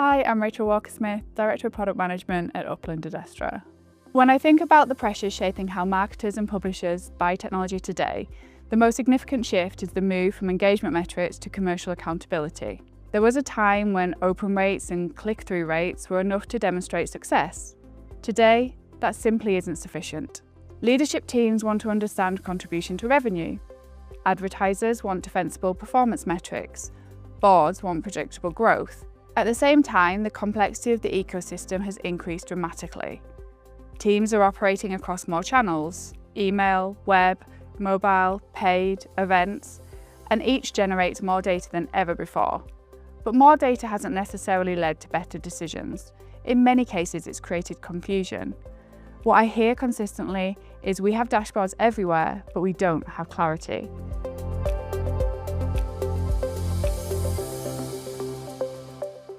Hi, I'm Rachel Walker-Smith, Director of Product Management at Upland Adestra. When I think about the pressures shaping how marketers and publishers buy technology today, the most significant shift is the move from engagement metrics to commercial accountability. There was a time when open rates and click-through rates were enough to demonstrate success. Today, that simply isn't sufficient. Leadership teams want to understand contribution to revenue. Advertisers want defensible performance metrics. Boards want predictable growth. At the same time, the complexity of the ecosystem has increased dramatically. Teams are operating across more channels: email, web, mobile, paid, events, and each generates more data than ever before. But more data hasn't necessarily led to better decisions. In many cases, it's created confusion. What I hear consistently is we have dashboards everywhere, but we don't have clarity.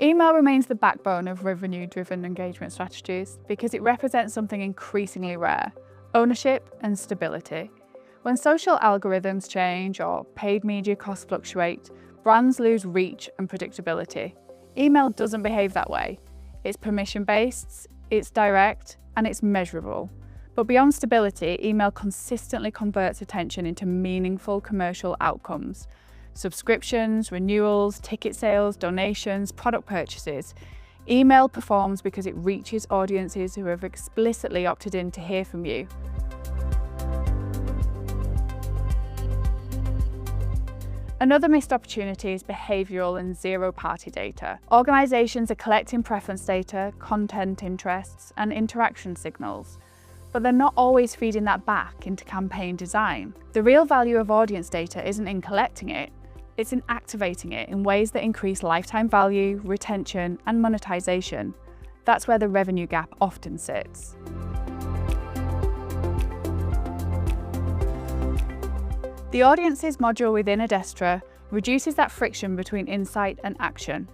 Email remains the backbone of revenue-driven engagement strategies because it represents something increasingly rare: ownership and stability. When social algorithms change or paid media costs fluctuate, brands lose reach and predictability. Email doesn't behave that way. It's permission-based, it's direct, and it's measurable. But beyond stability, email consistently converts attention into meaningful commercial outcomes. Subscriptions, renewals, ticket sales, donations, product purchases. Email performs because it reaches audiences who have explicitly opted in to hear from you. Another missed opportunity is behavioural and zero-party data. Organisations are collecting preference data, content interests, and interaction signals, but they're not always feeding that back into campaign design. The real value of audience data isn't in collecting it, it's in activating it in ways that increase lifetime value, retention, and monetization. That's where the revenue gap often sits. The Audiences module within Adestra reduces that friction between insight and action.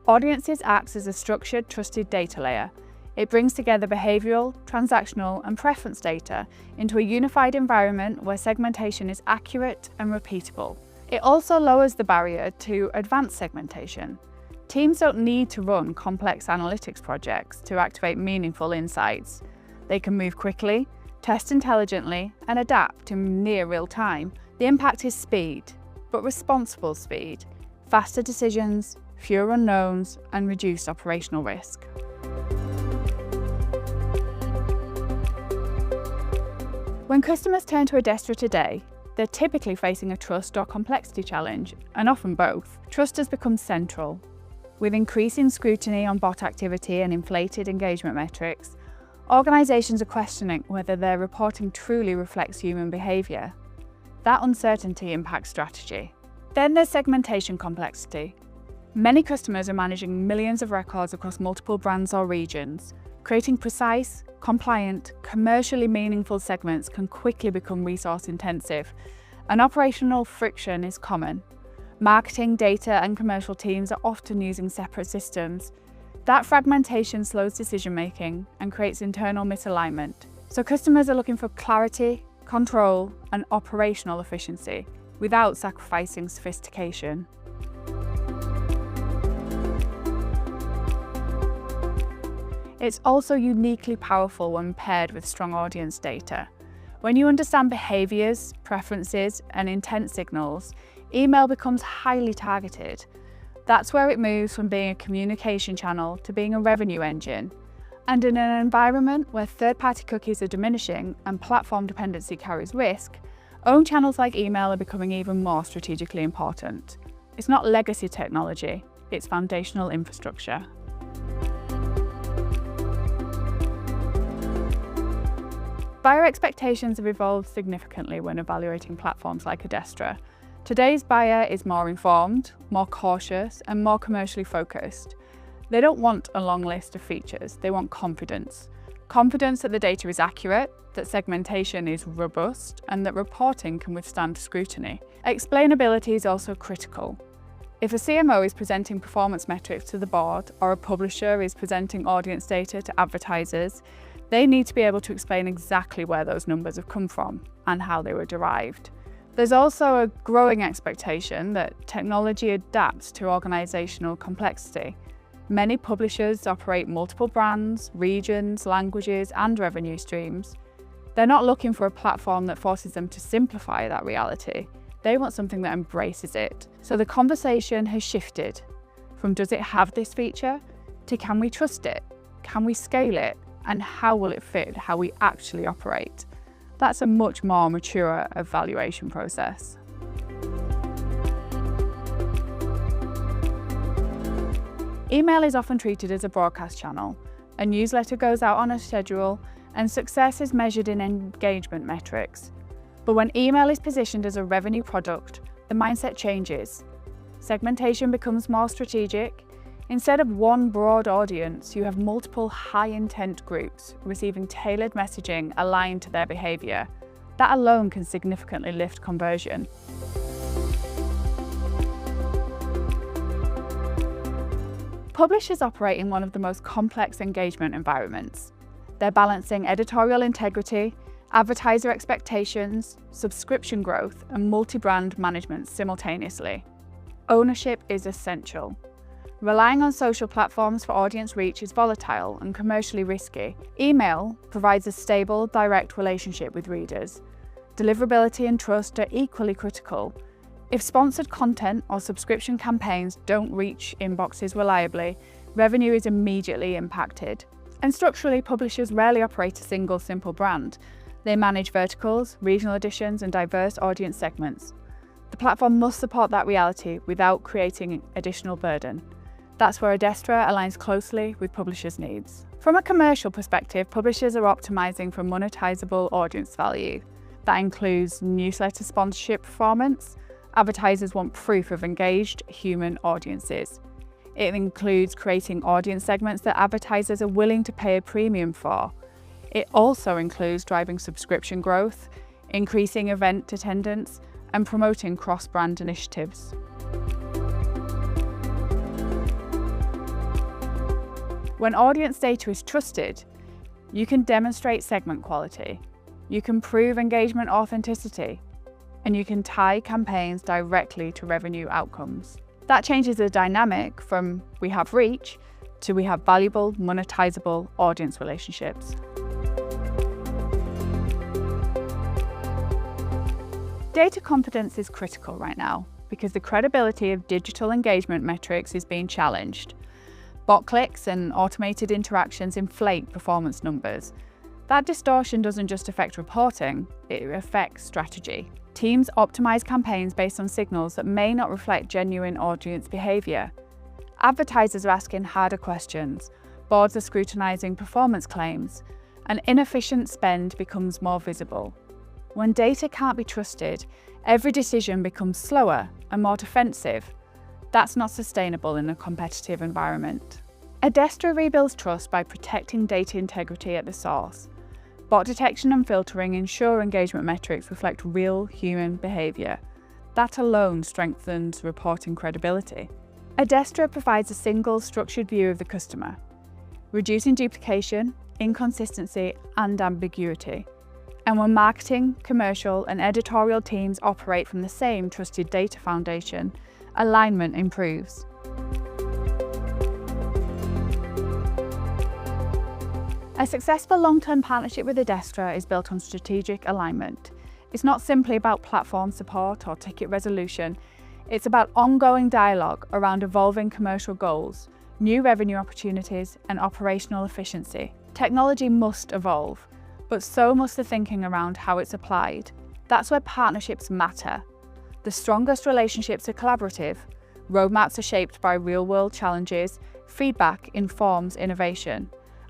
Audiences acts as a structured, trusted data layer. It brings together behavioural, transactional, and preference data into a unified environment where segmentation is accurate and repeatable. It also lowers the barrier to advanced segmentation. Teams don't need to run complex analytics projects to activate meaningful insights. They can move quickly, test intelligently, and adapt in near real time. The impact is speed, but responsible speed, faster decisions, fewer unknowns, and reduced operational risk. When customers turn to Adestra today, they're typically facing a trust or complexity challenge, and often both. Trust has become central. With increasing scrutiny on bot activity and inflated engagement metrics, organisations are questioning whether their reporting truly reflects human behaviour. That uncertainty impacts strategy. Then there's segmentation complexity. Many customers are managing millions of records across multiple brands or regions. Creating precise, compliant, commercially meaningful segments can quickly become resource-intensive, and operational friction is common. Marketing, data, and commercial teams are often using separate systems. That fragmentation slows decision-making and creates internal misalignment. So customers are looking for clarity, control, and operational efficiency without sacrificing sophistication. It's also uniquely powerful when paired with strong audience data. When you understand behaviours, preferences, and intent signals, email becomes highly targeted. That's where it moves from being a communication channel to being a revenue engine. And in an environment where third-party cookies are diminishing and platform dependency carries risk, own channels like email are becoming even more strategically important. It's not legacy technology, it's foundational infrastructure. Buyer expectations have evolved significantly when evaluating platforms like Adestra. Today's buyer is more informed, more cautious, and more commercially focused. They don't want a long list of features, they want confidence. Confidence that the data is accurate, that segmentation is robust, and that reporting can withstand scrutiny. Explainability is also critical. If a CMO is presenting performance metrics to the board, or a publisher is presenting audience data to advertisers, they need to be able to explain exactly where those numbers have come from and how they were derived. There's also a growing expectation that technology adapts to organisational complexity. Many publishers operate multiple brands, regions, languages, and revenue streams. They're not looking for a platform that forces them to simplify that reality. They want something that embraces it. So the conversation has shifted from does it have this feature to can we trust it? Can we scale it? And how will it fit how we actually operate? That's a much more mature evaluation process. Email is often treated as a broadcast channel. A newsletter goes out on a schedule, and success is measured in engagement metrics. But when email is positioned as a revenue product, the mindset changes. Segmentation becomes more strategic. Instead of one broad audience, you have multiple high-intent groups receiving tailored messaging aligned to their behaviour. That alone can significantly lift conversion. Publishers operate in one of the most complex engagement environments. They're balancing editorial integrity, advertiser expectations, subscription growth, and multi-brand management simultaneously. Ownership is essential. Relying on social platforms for audience reach is volatile and commercially risky. Email provides a stable, direct relationship with readers. Deliverability and trust are equally critical. If sponsored content or subscription campaigns don't reach inboxes reliably, revenue is immediately impacted. And structurally, publishers rarely operate a single simple brand. They manage verticals, regional editions, and diverse audience segments. The platform must support that reality without creating additional burden. That's where Adestra aligns closely with publishers' needs. From a commercial perspective, publishers are optimizing for monetizable audience value. That includes newsletter sponsorship performance. Advertisers want proof of engaged human audiences. It includes creating audience segments that advertisers are willing to pay a premium for. It also includes driving subscription growth, increasing event attendance, and promoting cross-brand initiatives. When audience data is trusted, you can demonstrate segment quality, you can prove engagement authenticity, and you can tie campaigns directly to revenue outcomes. That changes the dynamic from we have reach to we have valuable, monetizable audience relationships. Data confidence is critical right now because the credibility of digital engagement metrics is being challenged. Bot clicks and automated interactions inflate performance numbers. That distortion doesn't just affect reporting, it affects strategy. Teams optimize campaigns based on signals that may not reflect genuine audience behavior. Advertisers are asking harder questions, boards are scrutinizing performance claims, and inefficient spend becomes more visible. When data can't be trusted, every decision becomes slower and more defensive. That's not sustainable in a competitive environment. Adestra rebuilds trust by protecting data integrity at the source. Bot detection and filtering ensure engagement metrics reflect real human behaviour. That alone strengthens reporting credibility. Adestra provides a single, structured view of the customer, reducing duplication, inconsistency, and ambiguity. And when marketing, commercial, and editorial teams operate from the same trusted data foundation, alignment improves. A successful long-term partnership with Adestra is built on strategic alignment. It's not simply about platform support or ticket resolution. It's about ongoing dialogue around evolving commercial goals, new revenue opportunities, and operational efficiency. Technology must evolve, but so must the thinking around how it's applied. That's where partnerships matter. The strongest relationships are collaborative, roadmaps are shaped by real-world challenges, feedback informs innovation,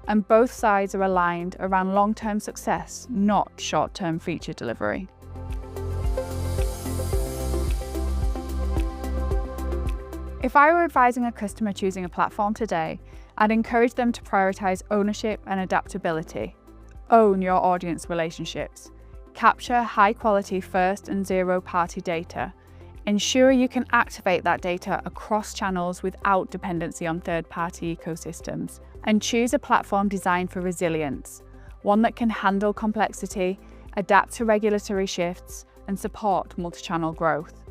and both sides are aligned around long-term success, not short-term feature delivery. If I were advising a customer choosing a platform today, I'd encourage them to prioritize ownership and adaptability. Own your audience relationships. Capture high-quality first and zero-party data. Ensure you can activate that data across channels without dependency on third-party ecosystems. And choose a platform designed for resilience, one that can handle complexity, adapt to regulatory shifts, and support multi-channel growth.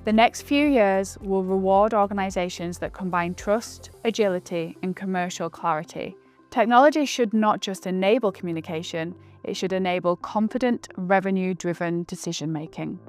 The next few years will reward organisations that combine trust, agility, and commercial clarity. Technology should not just enable communication, it should enable confident, revenue-driven decision-making.